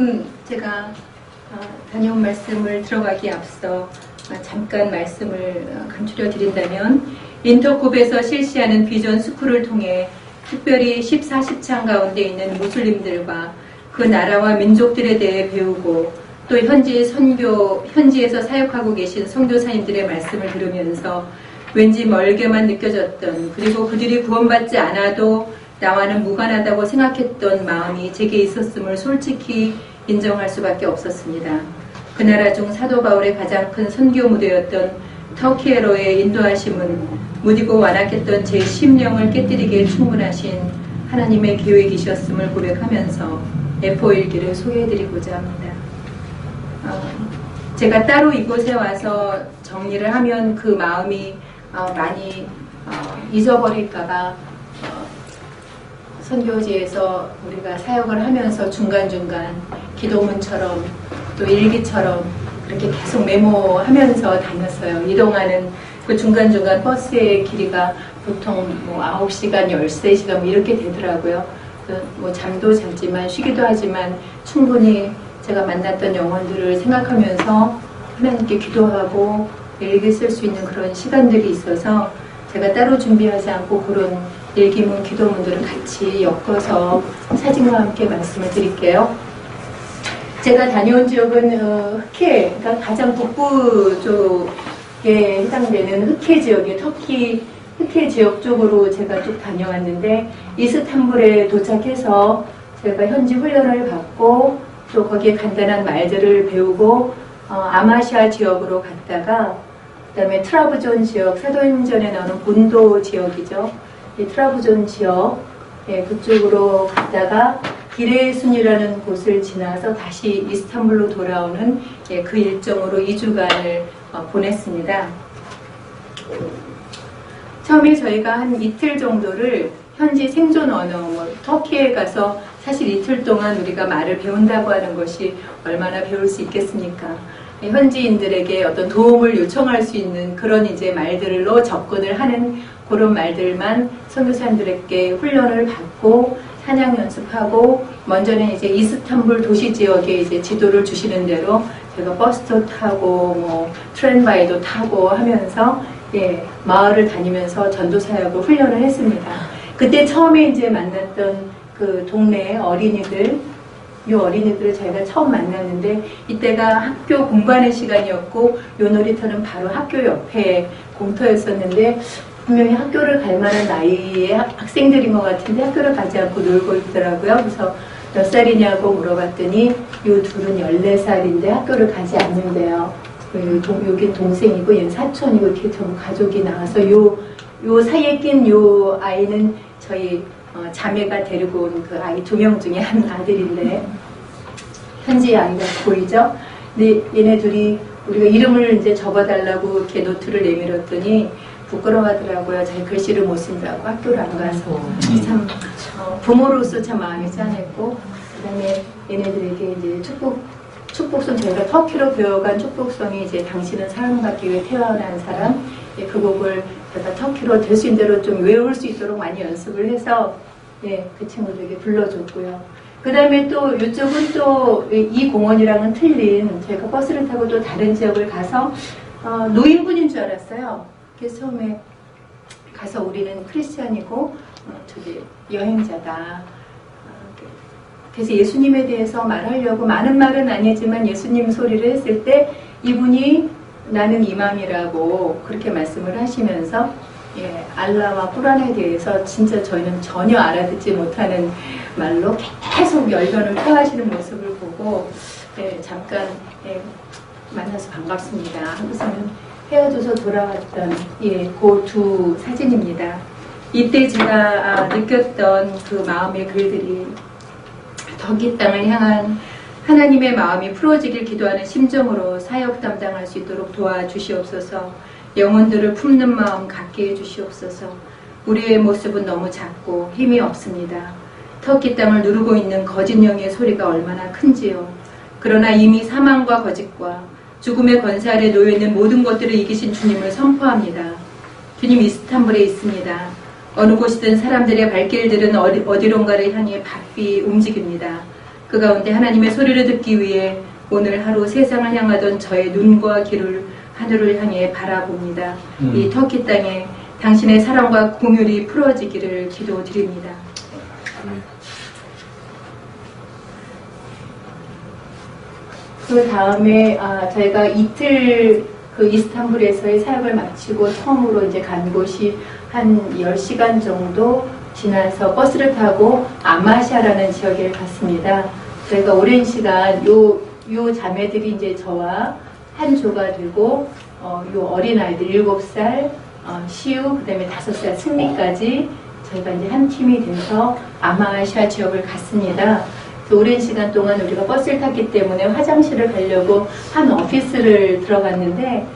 지금 제가 다녀온 말씀을 들어가기에 앞서 잠깐 말씀을 간추려 드린다면, 인터콥에서 실시하는 비전 스쿨을 통해 특별히 14, 10창 가운데 있는 무슬림들과 그 나라와 민족들에 대해 배우고, 또 현지에서 사역하고 계신 선교사님들의 말씀을 들으면서 왠지 멀게만 느껴졌던, 그리고 그들이 구원받지 않아도 나와는 무관하다고 생각했던 마음이 제게 있었음을 솔직히 인정할 수밖에 없었습니다. 그 나라 중 사도 바울의 가장 큰 선교 무대였던 터키에로의 인도하심은 무디고 완악했던 제 심령을 깨뜨리기에 충분하신 하나님의 계획이셨음을 고백하면서 F5일기를 소개해드리고자 합니다. 제가 따로 이곳에 와서 정리를 하면 그 마음이 많이 잊어버릴까봐 선교지에서 우리가 사역을 하면서 중간중간 기도문처럼 또 일기처럼 그렇게 계속 메모하면서 다녔어요. 이동하는 그 중간중간 버스의 길이가 보통 9시간, 13시간 이렇게 되더라고요. 잠도 잤지만 쉬기도 하지만 충분히 제가 만났던 영혼들을 생각하면서 하나님께 기도하고 일기 쓸 수 있는 그런 시간들이 있어서 제가 따로 준비하지 않고 그런 일기문, 기도문들을 같이 엮어서 사진과 함께 말씀을 드릴게요. 제가 다녀온 지역은 흑해, 그러니까 가장 북부 쪽에 해당되는 흑해 지역이에요. 터키 흑해 지역 쪽으로 제가 쭉 다녀왔는데, 이스탄불에 도착해서 제가 현지 훈련을 받고 또 거기에 간단한 말들을 배우고 아마시아 지역으로 갔다가, 그 다음에 트라브존 지역, 사도행전에 나오는 본도 지역이죠. 이 트라브존 지역, 그쪽으로 갔다가 기레순이라는 곳을 지나서 다시 이스탄불로 돌아오는 그 일정으로 2주간을 보냈습니다. 처음에 저희가 한 이틀 정도를 현지 생존 언어, 터키에 가서 사실 이틀 동안 우리가 말을 배운다고 하는 것이 얼마나 배울 수 있겠습니까? 현지인들에게 어떤 도움을 요청할 수 있는 그런 이제 말들로 접근을 하는 그런 말들만 선교사님들에게 훈련을 받고 사냥 연습하고, 먼저는 이제 이스탄불 도시 지역에 이제 지도를 주시는 대로 제가 버스도 타고 트램바이도 타고 하면서 마을을 다니면서 전도 사역을 훈련을 했습니다. 그때 처음에 이제 만났던 그 동네 어린이들, 이 어린이들을 저희가 처음 만났는데, 이때가 학교 공부하는 시간이었고 요 놀이터는 바로 학교 옆에 공터였었는데, 분명히 학교를 갈 만한 나이의 학생들인 것 같은데 학교를 가지 않고 놀고 있더라고요. 그래서 몇 살이냐고 물어봤더니 요 둘은 14살인데 학교를 가지 않는데요. 여긴 동생이고 얘는 사촌이고 이렇게 전부 가족이 나와서 요 사이에 낀 요 아이는 저희 자매가 데리고 온 그 아이 2명 중에 한 아들인데, 현지 아이가 보이죠? 근데 얘네 둘이 우리가 이름을 이제 적어달라고 이렇게 노트를 내밀었더니 부끄러워하더라고요. 자기 글씨를 못 쓴다고 학교를 안 가서. 참 부모로서 참 마음이 짠했고, 그 다음에 얘네들에게 이제 축복성, 저희가 터키로 배워간 축복성이 이제 당신은 사랑받기 위해 태어난 사람, 그 곡을 제가 터키로 될 수 있는 대로 좀 외울 수 있도록 많이 연습을 해서 그 친구들에게 불러줬고요. 그 다음에 또 이쪽은 또 이 공원이랑은 틀린, 저희가 버스를 타고 또 다른 지역을 가서 노인분인 줄 알았어요. 그래서 처음에 가서 우리는 크리스찬이고 저기 여행자다. 그래서 예수님에 대해서 말하려고 많은 말은 아니지만 예수님 소리를 했을 때 이분이 나는 이맘이라고 그렇게 말씀을 하시면서 알라와 꾸란에 대해서 진짜 저희는 전혀 알아듣지 못하는 말로 계속 열변을 토하시는 모습을 보고 잠깐 만나서 반갑습니다 하고서는 헤어져서 돌아왔던 그 두 사진입니다. 이때 제가 느꼈던 그 마음의 글들이, 터키 땅을 향한 하나님의 마음이 풀어지길 기도하는 심정으로 사역 담당할 수 있도록 도와주시옵소서. 영혼들을 품는 마음 갖게 해주시옵소서. 우리의 모습은 너무 작고 힘이 없습니다. 터키 땅을 누르고 있는 거짓 영의 소리가 얼마나 큰지요. 그러나 이미 사망과 거짓과 죽음의 권세 아래 놓여있는 모든 것들을 이기신 주님을 선포합니다. 주님 이스탄불에 있습니다. 어느 곳이든 사람들의 발길들은 어디론가를 향해 바삐 움직입니다. 그 가운데 하나님의 소리를 듣기 위해 오늘 하루 세상을 향하던 저의 눈과 귀를 하늘을 향해 바라봅니다. 이 터키 땅에 당신의 사랑과 공율이 풀어지기를 기도드립니다. 그 다음에 저희가 이틀 그 이스탄불에서의 사역을 마치고 처음으로 이제 간 곳이 한 10시간 정도 지나서 버스를 타고 아마샤라는 지역에 갔습니다. 저희가 오랜 시간 요 자매들이 이제 저와 한 조가 되고 요 어린아이들 7살 시우 그다음에 5살 승리까지 저희가 이제 한 팀이 돼서 아마샤 지역을 갔습니다. 오랜 시간 동안 우리가 버스를 탔기 때문에 화장실을 가려고 한 오피스를 들어갔는데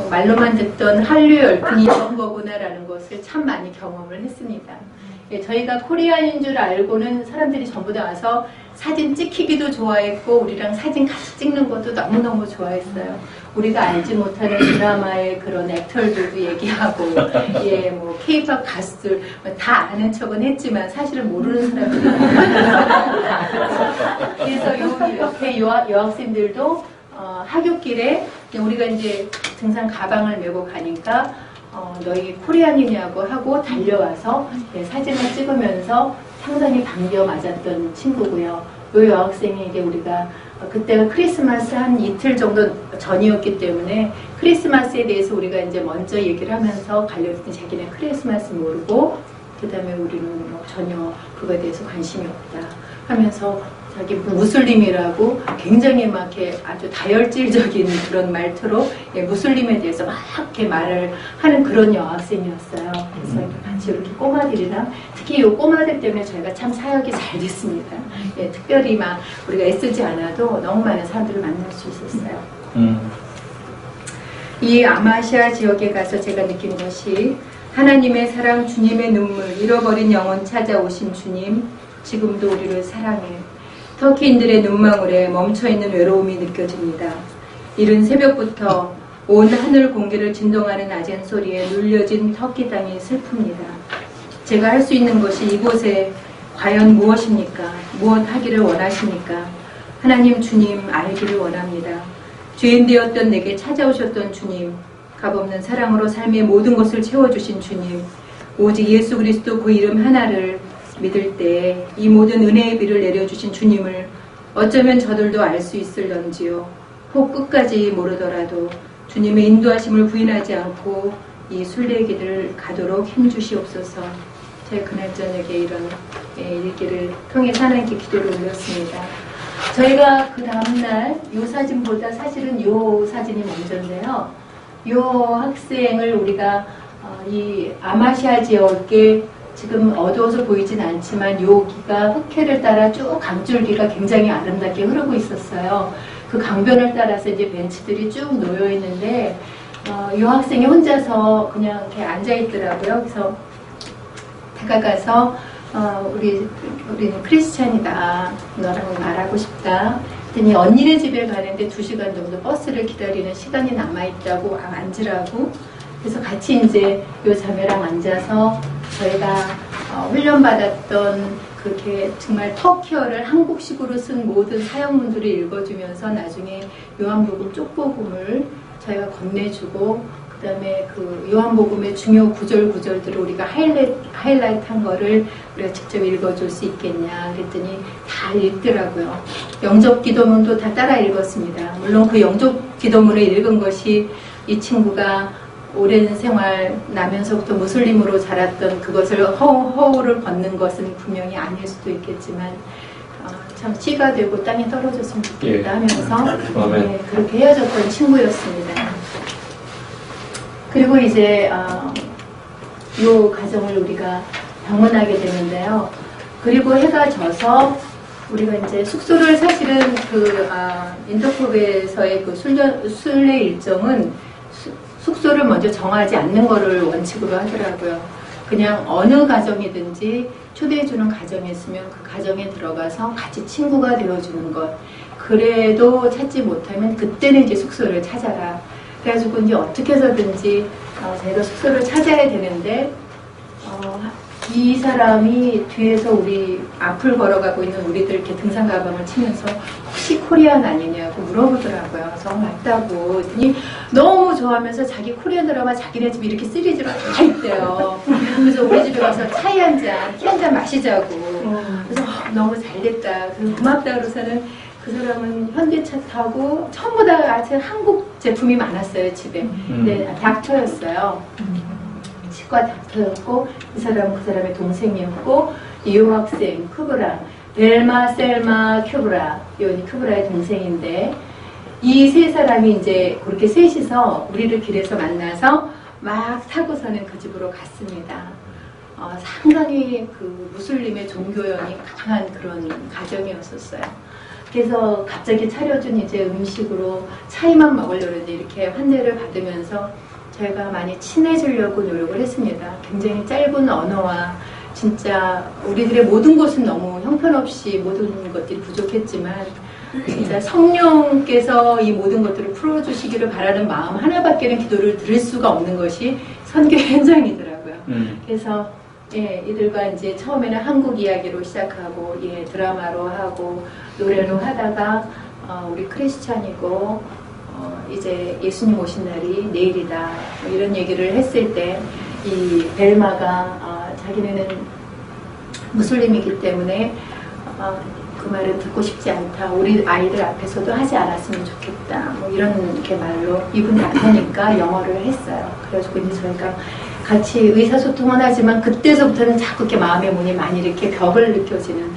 말로만 듣던 한류 열풍이 이런 거구나라는 것을 참 많이 경험을 했습니다. 예, 저희가 코리안인 줄 알고는 사람들이 전부 다 와서 사진 찍히기도 좋아했고 우리랑 사진 같이 찍는 것도 너무너무 좋아했어요. 우리가 알지 못하는 드라마의 그런 액터들도 얘기하고 예, 뭐 K-pop 가수들 다 아는 척은 했지만 사실은 모르는 사람들이 그래서 이렇게 여학생들도 하굣길에 우리가 이제 등산 가방을 메고 가니까 너희 코리안이냐고 하고 달려와서 예, 사진을 찍으면서 상당히 반겨 맞았던 친구고요. 이 여학생에게 우리가 그때가 크리스마스 한 이틀 정도 전이었기 때문에 크리스마스에 대해서 우리가 이제 먼저 얘기를 하면서 갈렸더니 자기는 크리스마스 모르고 그 다음에 우리는 뭐 전혀 그거에 대해서 관심이 없다 하면서 자기 무슬림이라고 굉장히 막 이렇게 아주 다혈질적인 그런 말투로 예, 무슬림에 대해서 막 이렇게 말을 하는 그런 여학생이었어요. 그래서 같이 이렇게 꼬마들이랑 특히 이 꼬마들 때문에 저희가 참 사역이 잘 됐습니다. 예, 특별히 막 우리가 애쓰지 않아도 너무 많은 사람들을 만날 수 있었어요. 이 아마시아 지역에 가서 제가 느낀 것이 하나님의 사랑, 주님의 눈물, 잃어버린 영혼 찾아오신 주님, 지금도 우리를 사랑해. 터키인들의 눈망울에 멈춰있는 외로움이 느껴집니다. 이른 새벽부터 온 하늘 공기를 진동하는 낮은 소리에 눌려진 터키 땅이 슬픕니다. 제가 할 수 있는 것이 이곳에 과연 무엇입니까? 무엇 하기를 원하십니까? 하나님 주님 알기를 원합니다. 죄인 되었던 내게 찾아오셨던 주님, 값없는 사랑으로 삶의 모든 것을 채워주신 주님, 오직 예수 그리스도 그 이름 하나를 믿을 때 이 모든 은혜의 비를 내려주신 주님을 어쩌면 저들도 알 수 있을런지요. 혹 끝까지 모르더라도 주님의 인도하심을 부인하지 않고 이 순례길을 가도록 힘주시옵소서. 제가 그날 저녁에 이런 일기를 통해서 하나님께 기도를 올렸습니다. 저희가 그 다음날 이 사진보다 사실은 이 사진이 먼저인데요. 이 학생을 우리가 이 아마시아 지역에 지금 어두워서 보이진 않지만 여기가 흑해를 따라 쭉 강줄기가 굉장히 아름답게 흐르고 있었어요. 그 강변을 따라서 이제 벤치들이 쭉 놓여 있는데 이 학생이 혼자서 그냥 이렇게 앉아 있더라고요. 그래서 다가가서 우리는 크리스찬이다. 너랑 말하고 싶다. 그랬더니 언니네 집에 가는데 2시간 정도 버스를 기다리는 시간이 남아있다고 앉으라고. 그래서 같이 이제 요 자매랑 앉아서 저희가 훈련받았던 그렇게 정말 터키어를 한국식으로 쓴 모든 사역문들을 읽어주면서 나중에 요한복음 쪽복음을 저희가 건네주고 그 다음에 그 요한복음의 중요 구절들을 우리가 하이라이트 한 거를 우리가 직접 읽어줄 수 있겠냐 그랬더니 다 읽더라고요. 영접 기도문도 다 따라 읽었습니다. 물론 그 영접 기도문을 읽은 것이 이 친구가 오랜 생활 나면서부터 무슬림으로 자랐던 그것을 허울을 걷는 것은 분명히 아닐 수도 있겠지만 참 씨가 되고 땅에 떨어졌으면 좋겠다 하면서 그렇게 헤어졌던 친구였습니다. 그리고 이제 이 가정을 우리가 방문하게 되는데요. 그리고 해가 져서 우리가 이제 숙소를 사실은 그 인터컵에서의 그 순례 일정은 숙소를 먼저 정하지 않는 거를 원칙으로 하더라고요. 그냥 어느 가정이든지 초대해주는 가정이 있으면 그 가정에 들어가서 같이 친구가 되어주는 것. 그래도 찾지 못하면 그때는 이제 숙소를 찾아라. 그래가지고 이제 어떻게 해서든지 저희가 숙소를 찾아야 되는데 이 사람이 뒤에서 우리 앞을 걸어가고 있는 우리들 이렇게 등산 가방을 치면서 혹시 코리안 아니냐고 물어보더라고요. 그래서 맞다고 했더니 너무 좋아하면서 자기 코리안 드라마 자기네 집에 이렇게 시리즈로 다 있대요. 그래서 우리 집에 가서 차이 한 잔, 티 한 잔 마시자고. 그래서 너무 잘됐다. 그래서 고맙다 그러고서는 그 사람은 현대차 타고 전부 다 하여튼 한국 제품이 많았어요, 집에. 근데 닥터였어요. 치과 닥터였고, 이 사람은 그 사람의 동생이었고, 이 유학생, 큐브라, 벨마, 셀마, 큐브라, 이 큐브라의 동생인데, 이 세 사람이 이제 그렇게 셋이서 우리를 길에서 만나서 막 타고서는 그 집으로 갔습니다. 상당히 그 무슬림의 종교형이 강한 그런 가정이었었어요. 그래서 갑자기 차려준 이제 음식으로 차이만 먹으려는데 이렇게 환대를 받으면서 저희가 많이 친해지려고 노력을 했습니다. 굉장히 짧은 언어와 진짜 우리들의 모든 것은 너무 형편없이 모든 것들이 부족했지만 진짜 성령께서 이 모든 것들을 풀어주시기를 바라는 마음 하나밖에는 기도를 드릴 수가 없는 것이 선교 현장이더라고요. 그래서 예, 이들과 이제 처음에는 한국 이야기로 시작하고, 예, 드라마로 하고, 노래로 하다가, 우리 크리스찬이고, 이제 예수님 오신 날이 내일이다. 뭐 이런 얘기를 했을 때, 이 벨마가, 자기네는 무슬림이기 때문에, 그 말은 듣고 싶지 않다. 우리 아이들 앞에서도 하지 않았으면 좋겠다. 뭐 이렇게 말로, 이분 약하니까 영어를 했어요. 그래가지고 이제 저희가 같이 의사소통은 하지만 그때서부터는 자꾸 이렇게 마음의 문이 많이 이렇게 벽을 느껴지는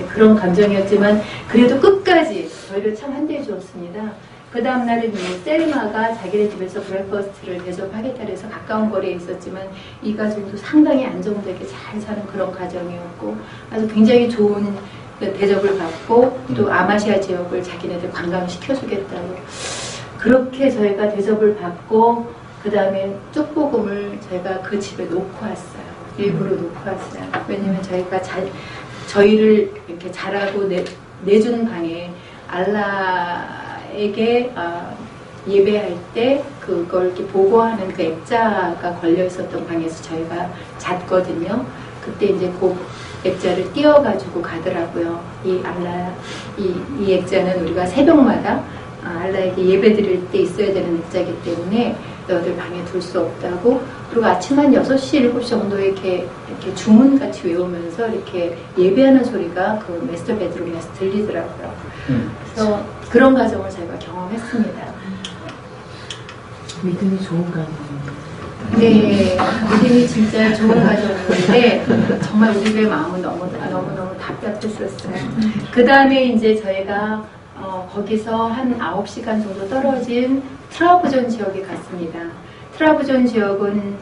그런 감정이었지만 그래도 끝까지 저희를 참 환대해 주었습니다. 그 다음날은 이 셀마가 자기네 집에서 브레이퍼스트를 대접하겠다 해서 가까운 거리에 있었지만 이 가정도 상당히 안정되게 잘 사는 그런 가정이었고 아주 굉장히 좋은 대접을 받고 또 아마시아 지역을 자기네들 관광시켜주겠다고 그렇게 저희가 대접을 받고 그 다음에 쪽복음을 저희가 그 집에 놓고 왔어요. 일부러 놓고 왔어요. 왜냐면 저희가 저희를 이렇게 잘하고 내준 방에 알라에게 예배할 때 그걸 이렇게 보고하는 그 액자가 걸려 있었던 방에서 저희가 잤거든요. 그때 이제 그 액자를 띄워가지고 가더라고요. 이 알라, 이 액자는 우리가 새벽마다 알라에게 예배 드릴 때 있어야 되는 액자이기 때문에 너희들 방에 둘 수 없다고. 그리고 아침 한 6시, 7시 정도에 이렇게 주문같이 외우면서 이렇게 예배하는 소리가 그 마스터 베드룸에서 들리더라고요. 그래서 그런 과정을 저희가 경험했습니다. 믿음이 좋은 가정이네요. 네, 믿음이 진짜 좋은 가정이었는데 정말 우리의 마음은 너무 답답했었어요. 그 다음에 이제 저희가 거기서 한 9시간 정도 떨어진 트라우브존 지역에 갔습니다. 트라우브존 지역은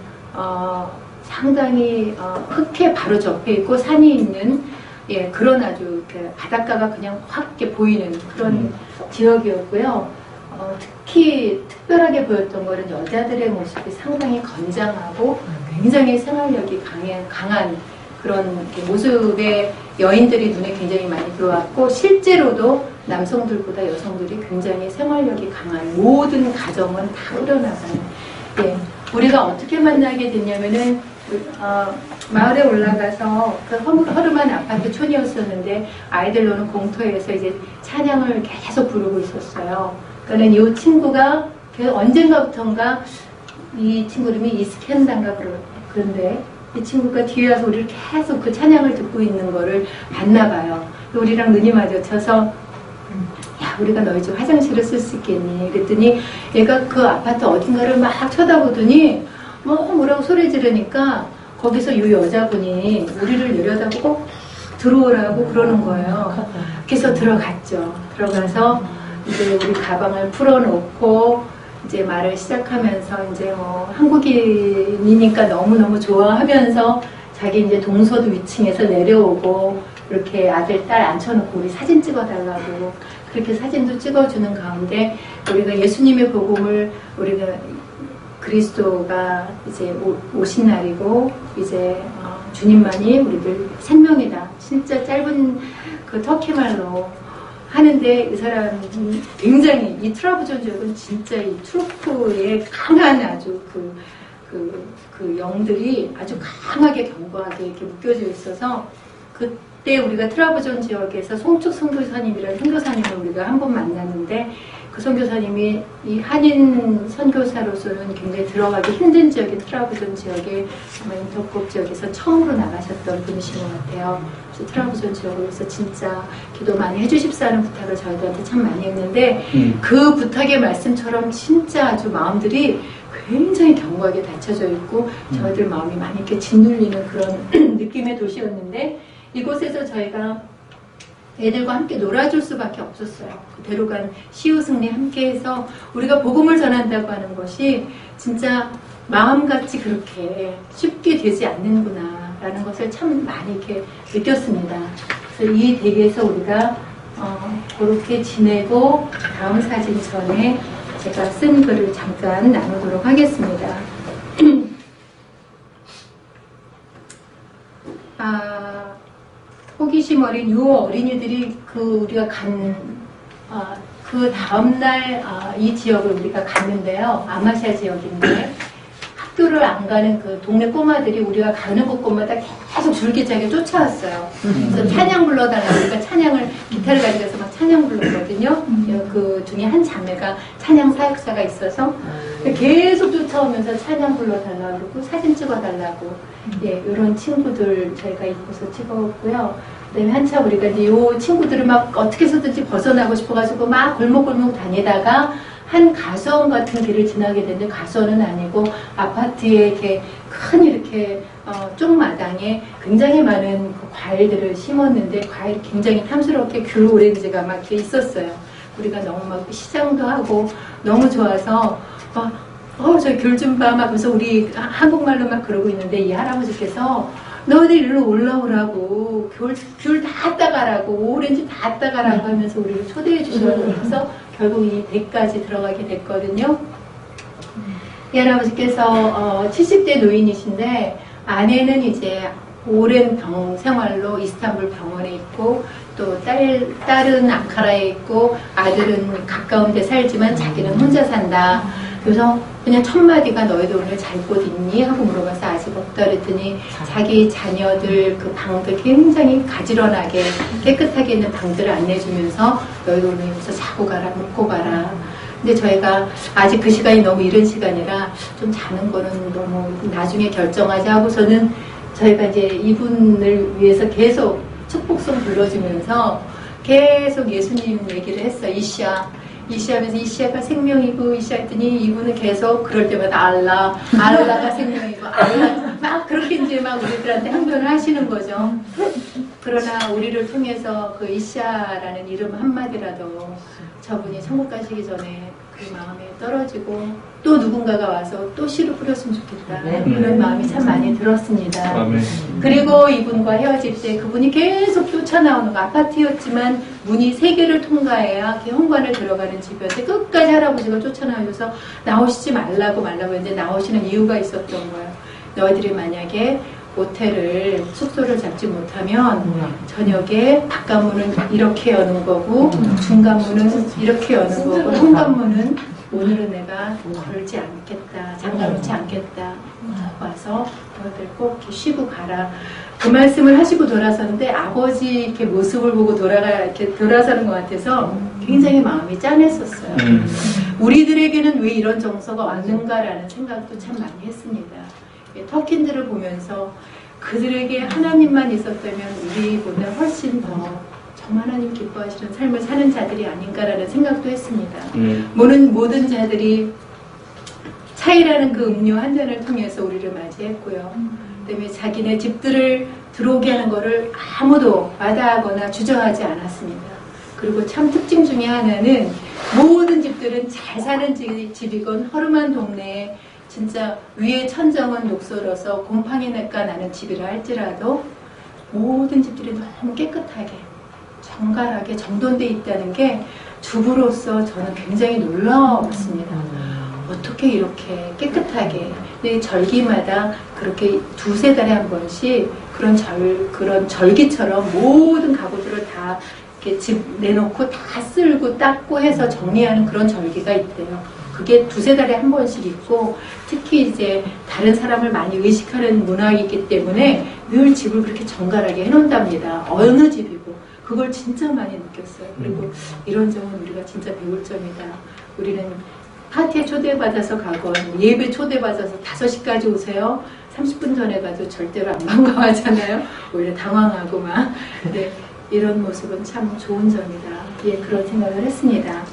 상당히 흑해 바로 접해 있고 산이 있는 예, 그런 아주 바닷가가 그냥 확 이렇게 보이는 그런 지역이었고요. 특히 특별하게 보였던 것은 여자들의 모습이 상당히 건장하고 굉장히 생활력이 강한 그런 모습의 여인들이 눈에 굉장히 많이 들어왔고 실제로도 남성들보다 여성들이 굉장히 생활력이 강한 모든 가정은 다 꾸려나가는 예, 우리가 어떻게 만나게 됐냐면은 마을에 올라가서 그 허름한 아파트 촌이었었는데 아이들 노는 공터에서 이제 찬양을 계속 부르고 있었어요. 그러니까 이 친구가 언젠가부턴가 이 친구 이름이 이스켄단가 그런데 이 친구가 뒤에 와서 우리를 계속 그 찬양을 듣고 있는 거를 봤나 봐요. 우리랑 눈이 마주쳐서 야 우리가 너희 집 화장실을 쓸 수 있겠니? 그랬더니 얘가 그 아파트 어딘가를 막 쳐다보더니 뭐라고 소리 지르니까 거기서 이 여자분이 우리를 내려다보고 들어오라고 그러는 거예요. 그래서 들어갔죠. 들어가서 이제 우리 가방을 풀어놓고 이제 말을 시작하면서 이제 한국인이니까 너무너무 좋아하면서 자기 이제 동서도 위층에서 내려오고 이렇게 아들, 딸 앉혀놓고 우리 사진 찍어달라고 그렇게 사진도 찍어주는 가운데 우리가 예수님의 복음을 우리가 그리스도가 이제 오신 날이고 이제 주님만이 우리들 생명이다. 진짜 짧은 그 터키 말로 하는데 이 사람이 굉장히 이 트라우브존 지역은 진짜 이 트루프의 강한 아주 그 그 영들이 아주 강하게 견고하게 이렇게 묶여져 있어서 그때 우리가 트라부존 지역에서 송축 선교사님이라는 선교사님을 우리가 한 번 만났는데 그 선교사님이 이 한인 선교사로서는 굉장히 들어가기 힘든 지역인 트라부존 지역에 아마 인터콕 지역에서 처음으로 나가셨던 분이신 것 같아요. 그래서 트라부존 지역에서 진짜 기도 많이 해주십사 하는 부탁을 저희들한테 참 많이 했는데 그 부탁의 말씀처럼 진짜 아주 마음들이 굉장히 견고하게 닫혀져 있고 저희들 마음이 많이 이렇게 짓눌리는 그런 느낌의 도시였는데 이곳에서 저희가 애들과 함께 놀아줄 수밖에 없었어요. 그대로 간 시우승리 함께해서 우리가 복음을 전한다고 하는 것이 진짜 마음같이 그렇게 쉽게 되지 않는구나 라는 것을 참 많이 이렇게 느꼈습니다. 그래서 이 댁에서 우리가 그렇게 지내고 다음 사진 전에 제가 쓴 글을 잠깐 나누도록 하겠습니다. 호기심 어린 유어 어린이들이 우리가 그 다음날 이 지역을 우리가 갔는데요. 아마시아 지역인데 학교를 안 가는 그 동네 꼬마들이 우리가 가는 곳곳마다 계속 줄기차게 쫓아왔어요. 그래서 찬양 불러달라고 우리가 찬양을 기타를 가져가서 막 찬양 불렀거든요. 그 중에 한 자매가 찬양 사역사가 있어서 계속 쫓아오면서 찬양 불러달라고 그러고 사진 찍어달라고 이런 친구들 저희가 이곳에서 찍어왔고요. 그다음에 한참 우리가 이제 이 친구들을 막 어떻게 해서든지 벗어나고 싶어가지고 막 골목골목 다니다가 한 가수원 같은 길을 지나게 됐는데 가수원은 아니고 아파트에 이렇게 큰 이렇게 쪽마당에 굉장히 많은 그 과일들을 심었는데 과일이 굉장히 탐스럽게 귤 오렌지가 막 이렇게 있었어요. 우리가 너무 막 시장도 하고 너무 좋아서 저 귤 좀 봐 막 그래서 우리 한국말로 막 그러고 있는데 이 할아버지께서 너희들 일로 올라오라고 귤 다 따가라고 오렌지 다 따가라고 하면서 우리를 초대해 주셔서 그래서 결국 이 댁까지 들어가게 됐거든요. 이 할아버지께서 70대 노인이신데 아내는 이제 오랜 병 생활로 이스탄불 병원에 있고 또 딸은 앙카라에 있고 아들은 가까운 데 살지만 자기는 혼자 산다. 그래서 그냥 첫 마디가 너희들 오늘 잘 곳 있니? 하고 물어봐서 아직 없다 그랬더니 자기 자녀들 그 방들 굉장히 가지런하게 깨끗하게 있는 방들을 안내주면서 너희들 오늘 여기서 자고 가라, 묵고 가라. 근데 저희가 아직 그 시간이 너무 이른 시간이라 좀 자는 거는 너무 나중에 결정하자 하고서는 저희가 이제 이분을 위해서 계속 축복송 불러주면서 계속 예수님 얘기를 했어. 이시하면서 이시아가 생명이고 이시아 했더니 이분은 계속 그럴 때마다 알라가 생명이고 알라 막 그렇게 이제 막 우리들한테 행동을 하시는 거죠. 그러나 우리를 통해서 그 이시아라는 이름 한마디라도 저분이 천국 가시기 전에 그 마음에 떨어지고 또 누군가가 와서 또 씨를 뿌렸으면 좋겠다 그런 마음이 참 많이 들었습니다. 그리고 이분과 헤어질 때 그분이 계속 쫓아나오는 거 아파트였지만 문이 3개를 통과해야 현관을 들어가는 집이었는데 끝까지 할아버지가 쫓아나오셔서 나오시지 말라고 했는데 나오시는 이유가 있었던 거예요. 너희들이 만약에 모텔을 숙소를 잡지 못하면 저녁에 바깥문은 이렇게 여는 거고 중간문은 이렇게 여는 거고 현관문은 오늘은 내가 걸지 않겠다, 잠가놓지 않겠다. 와서 너희들 꼭 이렇게 쉬고 가라. 그 말씀을 하시고 돌아서는데 아버지 이렇게 모습을 보고 이렇게 돌아서는 것 같아서 굉장히 마음이 짠했었어요. 우리들에게는 왜 이런 정서가 왔는가라는 생각도 참 많이 했습니다. 터킨들을 보면서 그들에게 하나님만 있었다면 우리보다 훨씬 더 정말 하나님 기뻐하시는 삶을 사는 자들이 아닌가라는 생각도 했습니다. 모든 자들이 차이라는 그 음료 한 잔을 통해서 우리를 맞이했고요. 그다음에 자기네 집들을 들어오게 하는 것을 아무도 마다하거나 주저하지 않았습니다. 그리고 참 특징 중에 하나는 모든 집들은 잘 사는 집이건 허름한 동네에 진짜 위에 천정은 녹슬어서 곰팡이가 나는 집이라 할지라도 모든 집들이 너무 깨끗하게 정갈하게 정돈되어 있다는 게 주부로서 저는 굉장히 놀라웠습니다. 어떻게 이렇게 깨끗하게 근데 절기마다 그렇게 2-3달에 한 번씩 그런 절기처럼 모든 가구들을 다 이렇게 집 내놓고 다 쓸고 닦고 해서 정리하는 그런 절기가 있대요. 그게 두세 달에 한 번씩 있고, 특히 이제 다른 사람을 많이 의식하는 문화이기 때문에 늘 집을 그렇게 정갈하게 해놓는답니다. 어느 집이고. 그걸 진짜 많이 느꼈어요. 그리고 이런 점은 우리가 진짜 배울 점이다. 우리는 파티에 초대받아서 가건 예배 초대받아서 5시까지 오세요. 30분 전에 가도 절대로 안 반가워하잖아요. 오히려 당황하고 막. 네, 이런 모습은 참 좋은 점이다. 예, 그런 생각을 했습니다.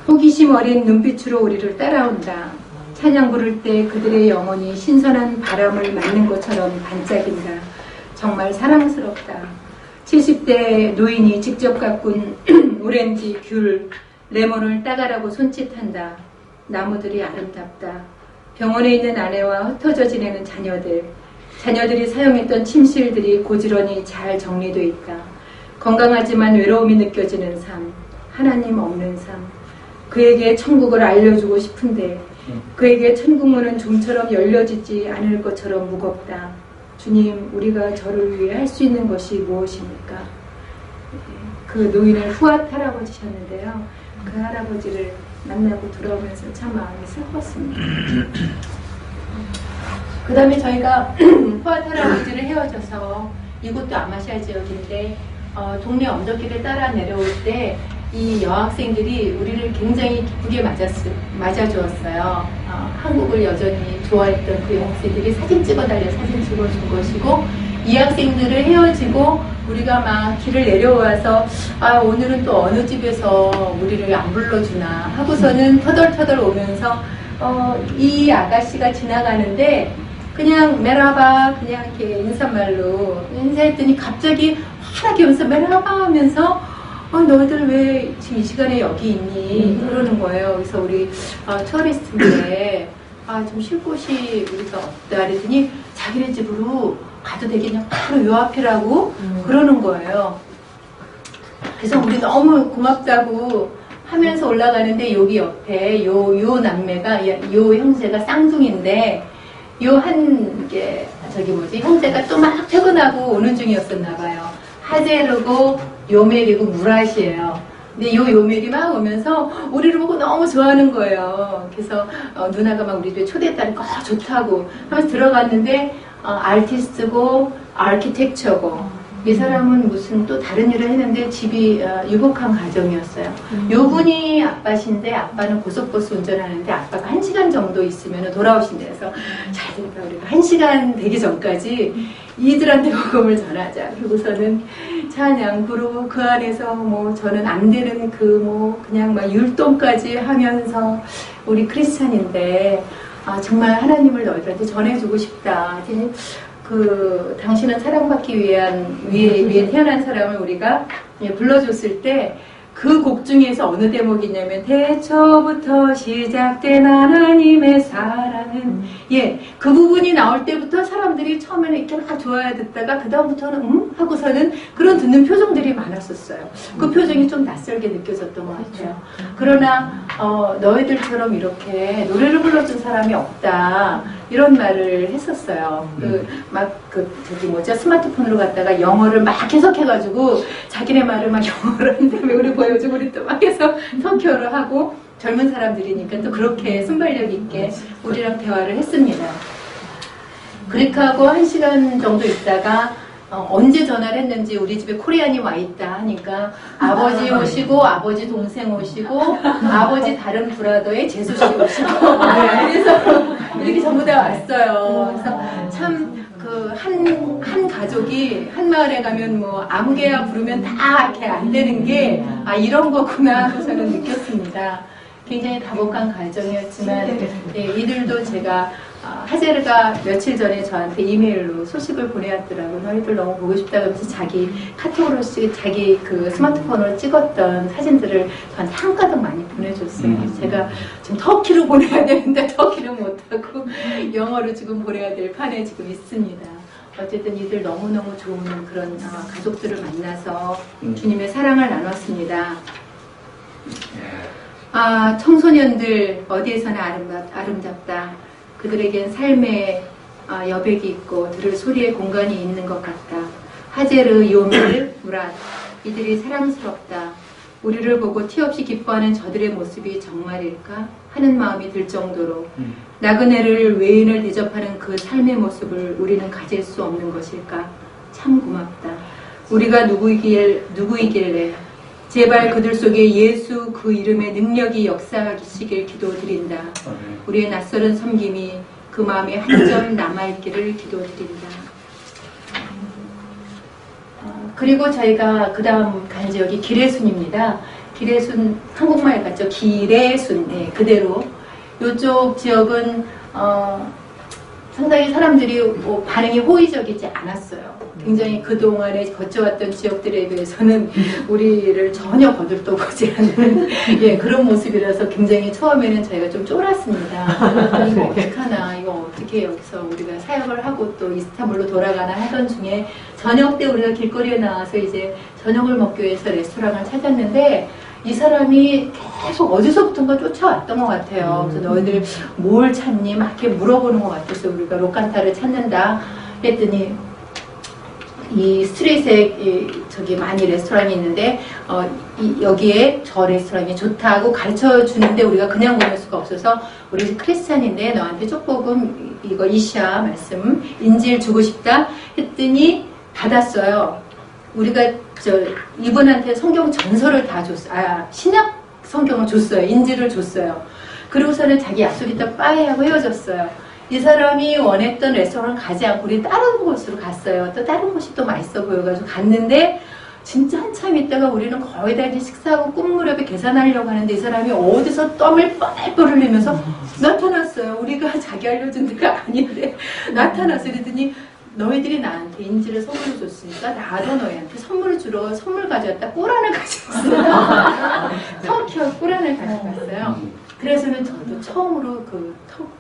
호기심 어린 눈빛으로 우리를 따라온다. 찬양 부를 때 그들의 영혼이 신선한 바람을 맞는 것처럼 반짝인다. 정말 사랑스럽다. 70대 노인이 직접 가꾼 오렌지, 귤, 레몬을 따가라고 손짓한다. 나무들이 아름답다. 병원에 있는 아내와 흩어져 지내는 자녀들. 자녀들이 사용했던 침실들이 고지런히 잘 정리되어 있다. 건강하지만 외로움이 느껴지는 삶. 하나님 없는 삶. 그에게 천국을 알려주고 싶은데 그에게 천국문은 좀처럼 열려지지 않을 것처럼 무겁다. 주님, 우리가 저를 위해 할 수 있는 것이 무엇입니까? 그 노인을 후앗 할아버지셨는데요. 그 할아버지를 만나고 돌아오면서 참 마음이 슬펐습니다. 그 다음에 저희가 후앗 할아버지를 헤어져서 이곳도 아마시아 지역인데 동네 언덕길을 따라 내려올 때 이 여학생들이 우리를 굉장히 기쁘게 맞아주었어요. 한국을 여전히 좋아했던 그 여학생들이 사진 찍어달래 사진 찍어준 것이고, 이 학생들을 헤어지고 우리가 막 길을 내려와서 오늘은 또 어느 집에서 우리를 안 불러주나 하고서는 터덜터덜 오면서 이 아가씨가 지나가는데 그냥 메라바 그냥 이렇게 인사말로 인사했더니 갑자기 환하게 오면서 메라바 하면서 너희들 왜 지금 이 시간에 여기 있니? 그러는 거예요. 그래서 우리 투어리스트인데 좀 쉴 곳이 우리가 없다 그랬더니 자기네 집으로 가도 되겠냐? 바로 요 앞이라고 그러는 거예요. 그래서 우리 너무 고맙다고 하면서 올라가는데 여기 옆에 요 남매가 요 형제가 쌍둥이인데 형제가 또 막 퇴근하고 오는 중이었었나 봐요. 하제르고 요멜이고 무라시예요. 근데 요멜이 막 오면서 우리를 보고 너무 좋아하는 거예요. 그래서 누나가 막 우리 집에 초대했다니까 좋다고 하면서 들어갔는데 아티스트고 아키텍처고 이 사람은 무슨 또 다른 일을 했는데 집이 유복한 가정이었어요. 요 분이 아빠신데 아빠는 고속버스 운전하는데 아빠가 1시간 정도 있으면 돌아오신대. 그래서 잘 됐다. 우리가 1시간 되기 전까지 이들한테 복음을 전하자. 그리고서는 찬양 부르고 그 안에서 저는 안 되는 그냥 막 율동까지 하면서 우리 크리스찬인데 정말 하나님을 너희들한테 전해주고 싶다. 당신은 사랑받기 위해 태어난 사람을 우리가 불러줬을 때 그 곡 중에서 어느 대목이냐면 대초부터 시작된 하나님의 사랑은 그 부분이 나올 때부터 사람들이 처음에는 이렇게 막 좋아해 듣다가 그 다음부터는 하고서는 그런 듣는 표정들이 많았었어요. 그 표정이 좀 낯설게 느껴졌던 것 같아요. 그러나 너희들처럼 이렇게 노래를 불러준 사람이 없다 이런 말을 했었어요. 스마트폰으로 갖다가 영어를 막 해석해가지고 자기네 말을 막 영어로 한 다음에 우리 보여주고 우리 또 막 해서 터키어로 하고 젊은 사람들이니까 또 그렇게 순발력 있게 우리랑 대화를 했습니다. 그렇게 하고 1시간 정도 있다가 언제 전화를 했는지 우리 집에 코리안이 와 있다 하니까 아버지 오시고 아버지 동생 오시고 아버지 다른 브라더의 재수씨 오시고 그래서 이렇게 전부 다 왔어요. 그래서 참 한 가족이 한 마을에 가면 아무개야 부르면 다 이렇게 안 되는 게 이런 거구나 하고 저는 느꼈습니다. 굉장히 다복한 가정이었지만 이들도 제가 하제르가 며칠 전에 저한테 이메일로 소식을 보내왔더라고요. 너희들 너무 보고 싶다고 하면서 자기 카톡으로 자기 스마트폰으로 찍었던 사진들을 저한테 한가득 많이 보내줬어요. 제가 지금 터키로 보내야 되는데 터키를 못하고 영어로 지금 보내야 될 판에 지금 있습니다. 어쨌든 이들 너무너무 좋은 그런 가족들을 만나서 주님의 사랑을 나눴습니다. 청소년들 어디에서나 아름답다. 그들에겐 삶의 여백이 있고 들을 소리의 공간이 있는 것 같다. 하제르, 요멜, 무랏 이들이 사랑스럽다. 우리를 보고 티 없이 기뻐하는 저들의 모습이 정말일까 하는 마음이 들 정도로 나그네를 외인을 대접하는 그 삶의 모습을 우리는 가질 수 없는 것일까? 참 고맙다. 우리가 누구이길래 제발 그들 속에 예수 그 이름의 능력이 역사하시길 기도드린다. 우리의 낯설은 섬김이 그 마음에 한 점 남아있기를 기도드린다. 그리고 저희가 그 다음 간 지역이 기레순입니다. 기레순, 한국말 같죠? 기레순, 네, 그대로. 이쪽 지역은 상당히 사람들이 반응이 호의적이지 않았어요. 굉장히 그동안에 거쳐왔던 지역들에 비해서는 우리를 전혀 거들떠보지 않는 예, 그런 모습이라서 굉장히 처음에는 저희가 좀 쫄았습니다. 이거 어떡하나, 이거 어떻게 여기서 우리가 사역을 하고 또 이스탄불로 돌아가나 하던 중에 저녁 때 우리가 길거리에 나와서 이제 저녁을 먹기 위해서 레스토랑을 찾았는데 이 사람이 계속 어디서부턴가 쫓아왔던 것 같아요. 그래서 너희들 뭘 찾니? 막 이렇게 물어보는 것 같아서 우리가 로칸타를 찾는다 했더니 이 스트릿에 저기 많이 레스토랑이 있는데 여기에 저 레스토랑이 좋다고 가르쳐 주는데 우리가 그냥 보낼 수가 없어서 우리 크리스찬인데 너한테 쪽복음 이거 이샤 말씀 인질 주고 싶다 했더니 받았어요. 우리가 이분한테 성경 전설을 다 줬어요. 신약 성경을 줬어요. 인지를 줬어요. 그리고서는 자기 약속 있다 빠이하고 헤어졌어요. 이 사람이 원했던 레스토랑을 가지 않고 우리 다른 곳으로 갔어요. 또 다른 곳이 또 맛있어 보여가지고 갔는데 진짜 한참 있다가 우리는 거의 다 이제 식사하고 꿈 무렵에 계산하려고 하는데 이 사람이 어디서 땀을 뻘뻘 흘리면서 나타났어요. 우리가 자기 알려준 데가 아닌데 나타났어요. 그랬더니 너희들이 나한테 인지를 선물을 줬으니까 나도 너희한테 선물을 주러 선물 가져왔다. 꼬란을 가져왔어요. 터키와 꼬란을 가져갔어요. 그래서는 저도 처음으로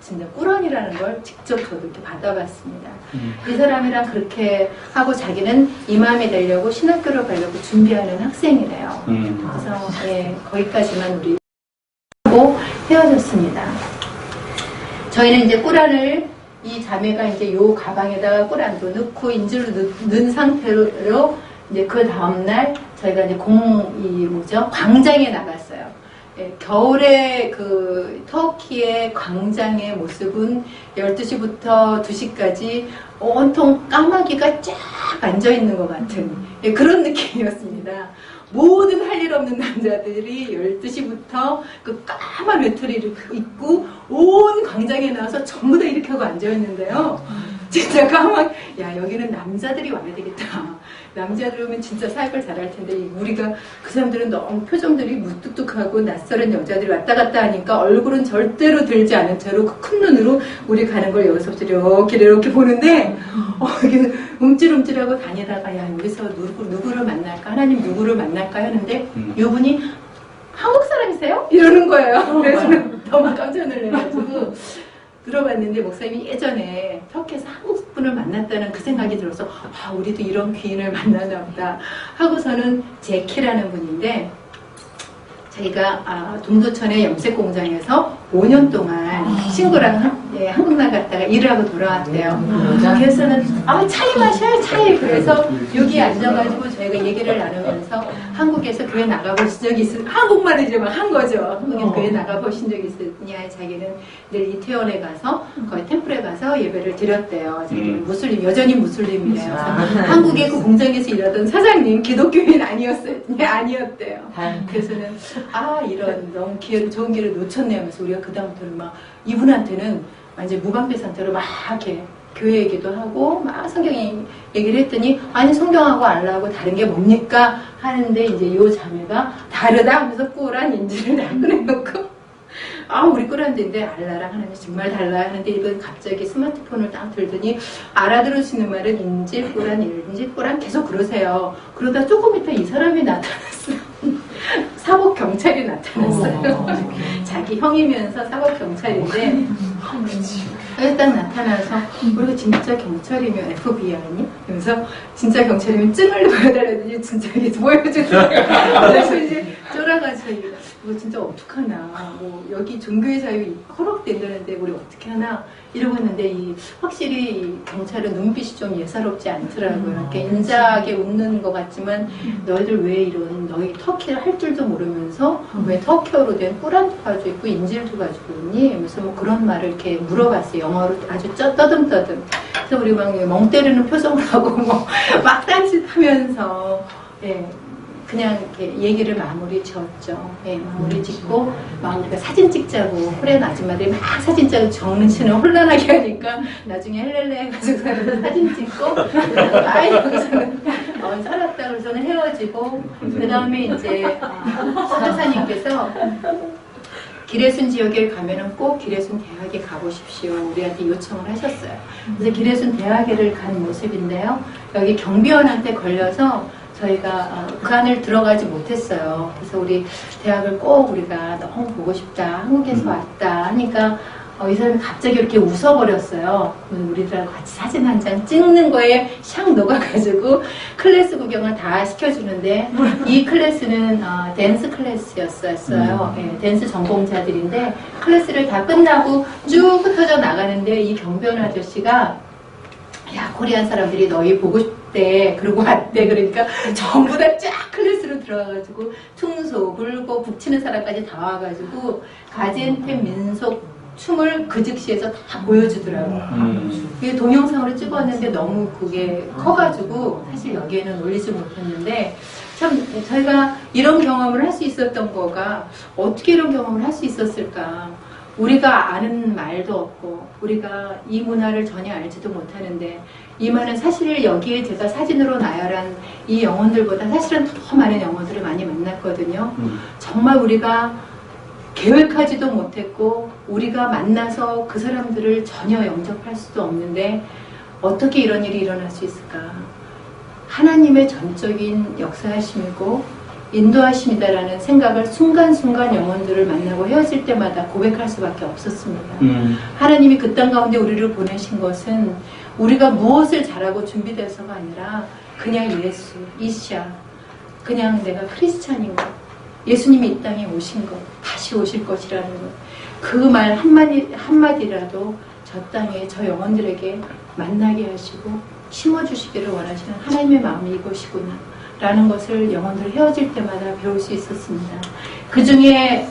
진짜 꾸런이라는 걸 직접 저도 이렇게 받아봤습니다. 이 사람이랑 그렇게 하고 자기는 이맘에 되려고 신학교를 가려고 준비하는 학생이래요. 그래서 예, 거기까지만 우리 하고 헤어졌습니다. 저희는 이제 꾸란을 이 자매가 이제 요 가방에다가 꾸란도 넣고 인질로 넣은 상태로 이제 그 다음날 저희가 이제 광장에 나갔어요. 예, 겨울에 그 터키의 광장의 모습은 12시부터 2시까지 온통 까마귀가 쫙 앉아있는 것 같은 예, 그런 느낌이었습니다. 모든 할 일 없는 남자들이 12시부터 그 까만 외투리를 입고 온 광장에 나와서 전부 다 이렇게 하고 앉아있는데요. 진짜 야, 여기는 남자들이 와야 되겠다. 남자들 오면 진짜 사역을 잘할 텐데, 우리가 그 사람들은 너무 표정들이 무뚝뚝하고 낯설은 여자들이 왔다 갔다 하니까 얼굴은 절대로 들지 않은 채로 그 큰 눈으로 우리 가는 걸 여기서부터 이렇게 보는데, 이게 움찔움찔하고 다니다가, 야, 여기서 누구를 만날까? 하나님 누구를 만날까? 하는데, 이분이 한국 사람이세요? 이러는 거예요. 그래서 너무 깜짝 놀라가지고. 들어봤는데 목사님이 예전에 터키에서 한국 분을 만났다는 그 생각이 들어서 우리도 이런 귀인을 만나나 보다 하고서는 제키라는 분인데 저희가 동두천의 염색 공장에서 5년 동안 친구랑 한국 나갔다가 일을 하고 돌아왔대요. 그래서는 차이 마셔요 차이. 그래서 여기 앉아가지고 저희가 얘기를 나누면서 한국에서 교회 나가보신 적이 한국말을 이제 막 한 거죠. 한국에서 교회 나가보신 적이 있으냐. 자기는 늘 이태원에 가서 거의 템플에 가서 예배를 드렸대요. 자기는 무슬림, 여전히 무슬림이래요. 한국의 그 공장에서 일하던 사장님 기독교인 아니었어요. 아니었대요. 그래서는 이런 너무 좋은 기회를 놓쳤네 하면서 우리가 그다음부터는 막 이분한테는 완전 무방비 상태로 막 이렇게 교회 얘기도 하고 막 성경 얘기를 했더니 아니 성경하고 알라하고 다른 게 뭡니까 하는데 이제 요 자매가 다르다 하면서 꾸란 인지를 다 꺼내놓고 우리 꾸란인데 알라랑 하나님 정말 달라 하는데 이분 갑자기 스마트폰을 딱 들더니 알아들을 수 있는 말은 인질 꾸란 계속 그러세요. 그러다 조금 있다 이 사람이 나타났어요. 사법 경찰이 나타났어요. 자기 형이면서 사법 경찰인데 여기 딱 나타나서 우리가 진짜 경찰이면 FBI니? 그래서 진짜 경찰이면 증을 보여달라더니 진짜 이게 보여주세요. 그래서 이제 쫄아가지고 이거 진짜 어떡하나 여기 종교의 자유 허락된다는데 우리 어떻게 하나 이러고 있는데 확실히 이 경찰은 눈빛이 좀 예사롭지 않더라고요. 이렇게 인자하게 웃는 것 같지만 너희들 왜 이런 너희 터키 터키를 할 줄도 모르면서 왜 터키어로 된 꿀한도 가지고 있고 인질도 가지고 있니? 하면서 뭐 그런 말을 이렇게 물어봤어요. 영어로 아주 떠듬떠듬. 그래서 우리 막 멍 때리는 표정을 하고 뭐 막 딴짓하면서 예. 그냥 이렇게 얘기를 마무리 지었죠. 예, 마무리 짓고 막 우리가 사진 찍자고 코리안 아줌마들이 막 사진 적는 혼란하게 하니까 나중에 헬렐레 해가지고 사진 찍고 여기서는 살았다 그래서는 헤어지고 그 다음에 이제 선교사님께서 기레순 지역에 가면은 꼭 기레순 대학에 가보십시오. 우리한테 요청을 하셨어요. 그래서 기레순 대학에를 간 모습인데요. 여기 경비원한테 걸려서 저희가 그 안을 들어가지 못했어요. 그래서 우리 대학을 꼭 우리가 너무 보고 싶다. 한국에서 왔다 하니까 이 사람이 갑자기 이렇게 웃어버렸어요. 우리들하고 같이 사진 한 장 찍는 거에 샥 녹아가지고 클래스 구경을 다 시켜주는데 이 클래스는 댄스 클래스였어요. 네, 댄스 전공자들인데 클래스를 다 끝나고 쭉 흩어져 나가는데 이 경비원 아저씨가 야 코리안 사람들이 너희 보고 싶대 그러고 왔대. 그러니까 전부 다 쫙 클래스로 들어와가지고 퉁소 불고 북치는 사람까지 다 와가지고 가지엔텐 민속 춤을 그 즉시에서 다 보여주더라고요. 이게 동영상으로 찍었는데 너무 그게 커가지고 사실 여기에는 올리지 못했는데 참 저희가 이런 경험을 할 수 있었던 거가 어떻게 이런 경험을 할 수 있었을까. 우리가 아는 말도 없고 우리가 이 문화를 전혀 알지도 못하는데 이 말은 사실 여기에 제가 사진으로 나열한 이 영혼들보다 사실은 더 많은 영혼들을 많이 만났거든요. 정말 우리가 계획하지도 못했고 우리가 만나서 그 사람들을 전혀 영접할 수도 없는데 어떻게 이런 일이 일어날 수 있을까. 하나님의 전적인 역사하심이고 인도하심이다라는 생각을 순간순간 영혼들을 만나고 헤어질 때마다 고백할 수밖에 없었습니다. 하나님이 그 땅 가운데 우리를 보내신 것은 우리가 무엇을 잘하고 준비돼서가 아니라 그냥 예수, 이샤, 그냥 내가 크리스찬인 것, 예수님이 이 땅에 오신 것, 다시 오실 것이라는 것, 그 말 한마디라도 저 땅에 저 영혼들에게 만나게 하시고 심어주시기를 원하시는 하나님의 마음이 이것이구나 라는 것을 영혼들 헤어질 때마다 배울 수 있었습니다. 그 중에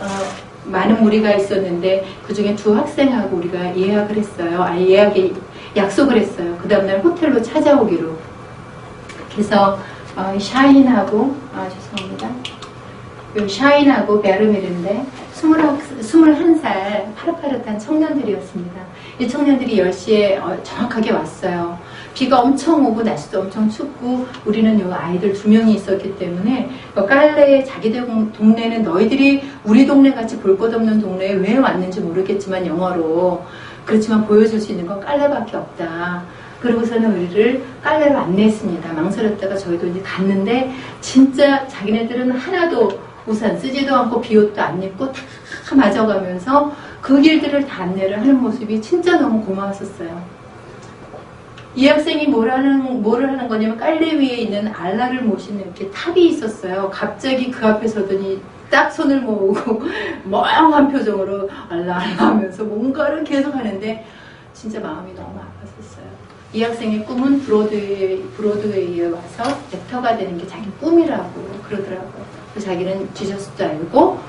많은 무리가 있었는데 그 중에 두 학생하고 우리가 예약을 했어요. 예약에 약속을 했어요. 그 다음날 호텔로 찾아오기로. 그래서 샤인하고 죄송합니다. 샤인하고 베르밀인데 21살 파릇파릇한 청년들이었습니다. 이 청년들이 10시에 정확하게 왔어요. 비가 엄청 오고 날씨도 엄청 춥고 우리는 요 아이들 2명이 있었기 때문에 깔레 자기들 동네는 너희들이 우리 동네 같이 볼 것 없는 동네에 왜 왔는지 모르겠지만 영어로 그렇지만 보여줄 수 있는 건 깔레밖에 없다. 그러고서는 우리를 깔레로 안내했습니다. 망설였다가 저희도 이제 갔는데 진짜 자기네들은 하나도 우산 쓰지도 않고 비옷도 안 입고 다 맞아가면서 그 길들을 다 안내를 하는 모습이 진짜 너무 고마웠었어요. 이 학생이 뭐를 하는 거냐면 깔레 위에 있는 알라를 모시는 이렇게 탑이 있었어요. 갑자기 그 앞에 서더니 딱 손을 모으고 멍한 표정으로 알라 하면서 뭔가를 계속 하는데 진짜 마음이 너무 아팠었어요. 이 학생의 꿈은 브로드웨이에 와서 액터가 되는 게 자기 꿈이라고 그러더라고요. 자기는 지저스도 알고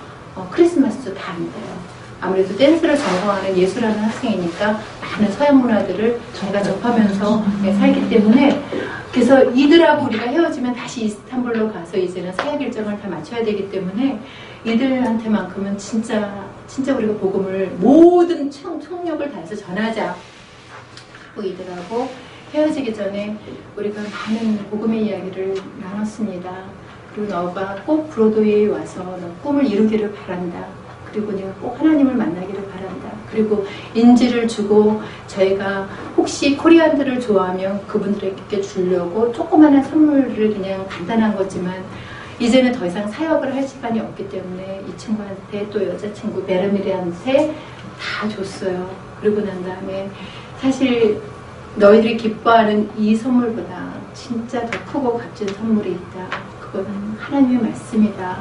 크리스마스도 다 안돼요. 아무래도 댄스를 전공하는 예술하는 학생이니까 많은 서양 문화들을 저희가 접하면서 살기 때문에 그래서 이들하고 우리가 헤어지면 다시 이스탄불로 가서 이제는 사역 일정을 다 맞춰야 되기 때문에 이들한테만큼은 진짜 우리가 복음을 모든 총력을 다해서 전하자. 이들하고 헤어지기 전에 우리가 많은 복음의 이야기를 나눴습니다. 그리고 너가 꼭 브로드웨이에 와서 너 꿈을 이루기를 바란다. 그리고 네가 꼭 하나님을 만나기를 바란다. 그리고 인지를 주고 저희가 혹시 코리안들을 좋아하면 그분들에게 주려고 조그마한 선물을 그냥 간단한 거지만 이제는 더 이상 사역을 할 시간이 없기 때문에 이 친구한테 또 여자친구 베르미리한테 다 줬어요. 그리고 난 다음에 사실 너희들이 기뻐하는 이 선물보다 진짜 더 크고 값진 선물이 있다. 그거는 하나님의 말씀이다.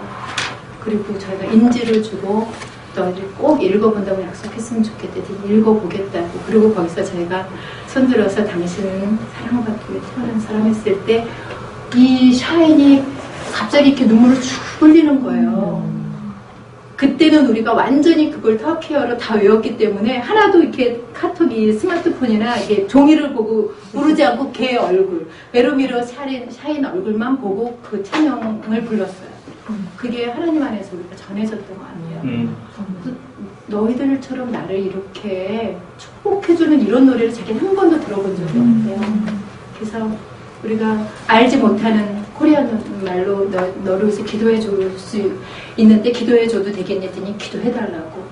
그리고 저희가 인지를 주고 너희들이 꼭 읽어본다고 약속했으면 좋겠다. 읽어보겠다고. 그리고 거기서 저희가 손들어서 당신은 사랑받기 위해 태어난 사람 했을 때 이 샤인이 갑자기 이렇게 눈물을 쭉 뚫리는 거예요. 그때는 우리가 완전히 그걸 터키어로 다 외웠기 때문에 하나도 이렇게 카톡이 스마트폰이나 이게 종이를 보고 모르지 않고 걔 얼굴, 베로미러 샤인 얼굴만 보고 그 찬양을 불렀어요. 그게 하나님 안에서 우리가 전해졌던 거 아니에요. 너희들처럼 나를 이렇게 축복해주는 이런 노래를 자기는 한 번도 들어본 적이 없대요. 그래서 우리가 알지 못하는 코리안 말로 너를 위해서 기도해 줄 수 있는데 기도해 줘도 되겠니 했더니 기도해 달라고.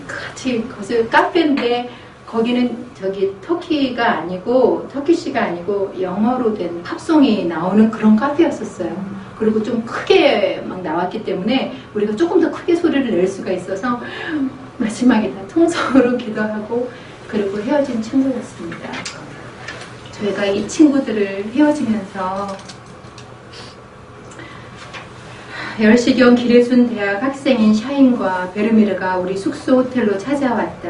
같이 거기서 카페인데 거기는 저기 터키가 아니고 터키시가 아니고 영어로 된 팝송이 나오는 그런 카페였었어요. 그리고 좀 크게 막 나왔기 때문에 우리가 조금 더 크게 소리를 낼 수가 있어서 마지막에 다 통성으로 기도하고 그리고 헤어진 친구였습니다. 저희가 이 친구들을 헤어지면서 10시경 기레순 대학 학생인 샤인과 베르미르가 우리 숙소 호텔로 찾아왔다.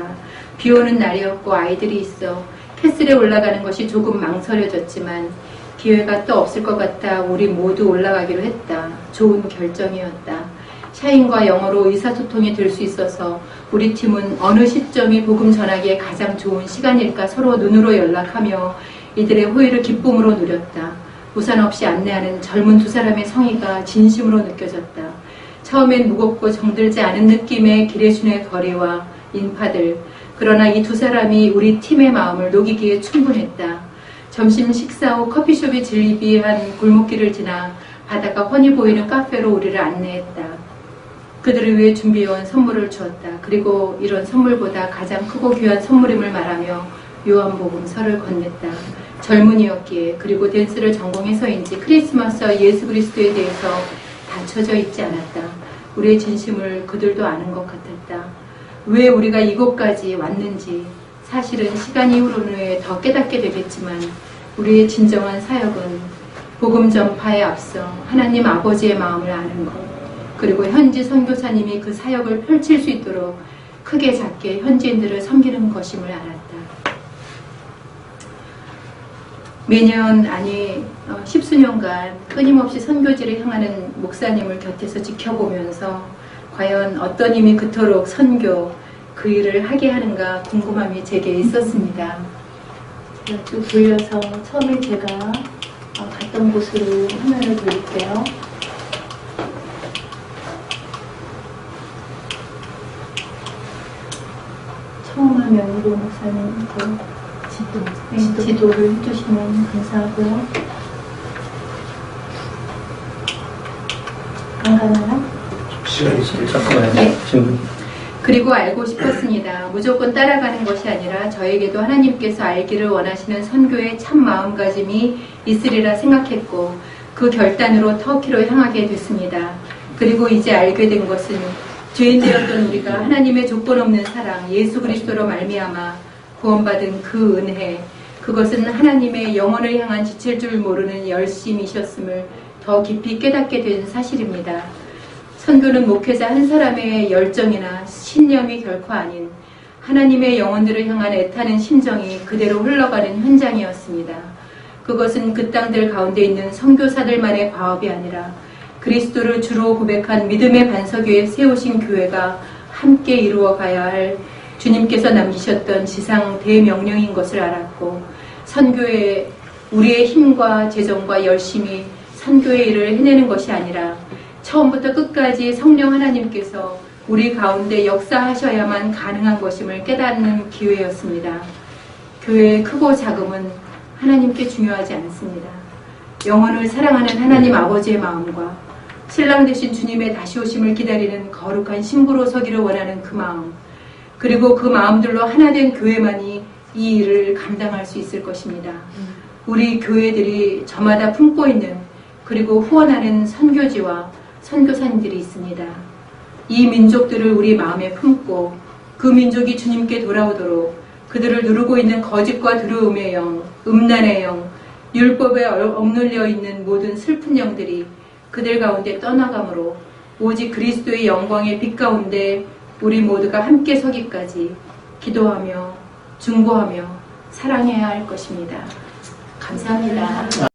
비 오는 날이었고 아이들이 있어 캐슬에 올라가는 것이 조금 망설여졌지만 기회가 또 없을 것 같아 우리 모두 올라가기로 했다. 좋은 결정이었다. 샤인과 영어로 의사소통이 될 수 있어서 우리 팀은 어느 시점이 복음 전하기에 가장 좋은 시간일까 서로 눈으로 연락하며 이들의 호의를 기쁨으로 누렸다. 우산 없이 안내하는 젊은 두 사람의 성의가 진심으로 느껴졌다. 처음엔 무겁고 정들지 않은 느낌의 기레순의 거리와 인파들. 그러나 이 두 사람이 우리 팀의 마음을 녹이기에 충분했다. 점심 식사 후 커피숍이 즐비한 골목길을 지나 바다가 훤히 보이는 카페로 우리를 안내했다. 그들을 위해 준비해온 선물을 주었다. 그리고 이런 선물보다 가장 크고 귀한 선물임을 말하며 요한복음서를 건넸다. 젊은이였기에 그리고 댄스를 전공해서인지 크리스마스와 예수 그리스도에 대해서 닫혀져 있지 않았다. 우리의 진심을 그들도 아는 것 같았다. 왜 우리가 이곳까지 왔는지 사실은 시간 이후로는 더 깨닫게 되겠지만 우리의 진정한 사역은 복음 전파에 앞서 하나님 아버지의 마음을 아는 것 그리고 현지 선교사님이 그 사역을 펼칠 수 있도록 크게 작게 현지인들을 섬기는 것임을 알았다. 매년 아니 10수년간 끊임없이 선교지를 향하는 목사님을 곁에서 지켜보면서 과연 어떤 힘이 그토록 선교 그 일을 하게 하는가 궁금함이 제게 있었습니다. 제가 쭉 돌려서 처음에 제가 갔던 곳으로 화면을 돌릴게요. 처음 화면으로 목사님 지도를 해주시면 감사하고요. 안 가나요? 시간이 잠깐만요. 네. 지금 그리고 알고 싶었습니다. 무조건 따라가는 것이 아니라 저에게도 하나님께서 알기를 원하시는 선교의 참 마음가짐이 있으리라 생각했고 그 결단으로 터키로 향하게 됐습니다. 그리고 이제 알게 된 것은 죄인되었던 우리가 하나님의 조건 없는 사랑 예수 그리스도로 말미암아 구원받은 그 은혜 그것은 하나님의 영혼을 향한 지칠 줄 모르는 열심이셨음을 더 깊이 깨닫게 된 사실입니다. 선교는 목회자 한 사람의 열정이나 신념이 결코 아닌 하나님의 영혼들을 향한 애타는 심정이 그대로 흘러가는 현장이었습니다. 그것은 그 땅들 가운데 있는 선교사들만의 과업이 아니라 그리스도를 주로 고백한 믿음의 반석 위에 세우신 교회가 함께 이루어가야 할 주님께서 남기셨던 지상 대명령인 것을 알았고 선교에 우리의 힘과 재정과 열심이 선교의 일을 해내는 것이 아니라 처음부터 끝까지 성령 하나님께서 우리 가운데 역사하셔야만 가능한 것임을 깨닫는 기회였습니다. 교회의 크고 작음은 하나님께 중요하지 않습니다. 영혼을 사랑하는 하나님 아버지의 마음과 신랑 되신 주님의 다시 오심을 기다리는 거룩한 신부로 서기를 원하는 그 마음 그리고 그 마음들로 하나 된 교회만이 이 일을 감당할 수 있을 것입니다. 우리 교회들이 저마다 품고 있는 그리고 후원하는 선교지와 선교사님들이 있습니다. 이 민족들을 우리 마음에 품고 그 민족이 주님께 돌아오도록 그들을 누르고 있는 거짓과 두려움의 영, 음란의 영, 율법에 억눌려 있는 모든 슬픈 영들이 그들 가운데 떠나감으로 오직 그리스도의 영광의 빛 가운데 우리 모두가 함께 서기까지 기도하며 중보하며 사랑해야 할 것입니다. 감사합니다.